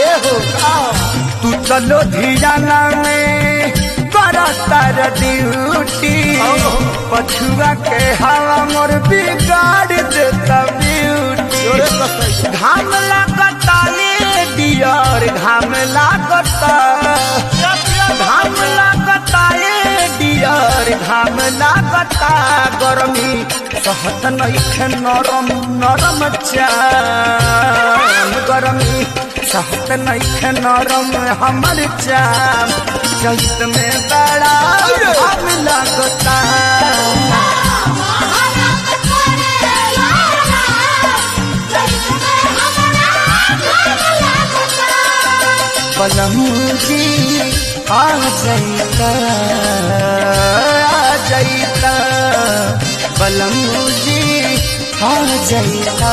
ए हो तू चलो धियाना में कर ड्यूटी पछुआ के हवा मोर बिगाड़ देता ब्यूटी घाम लागता ले डियर घाम लागता ए डियर घाम लागता गरमी सहत नइखे नरम नरम चाम गरमी सहत नइखे नरम हमर चाम चैत में बड़ा घाम लागता बलमुजी आ जाइता बलमुजी आ जाइता।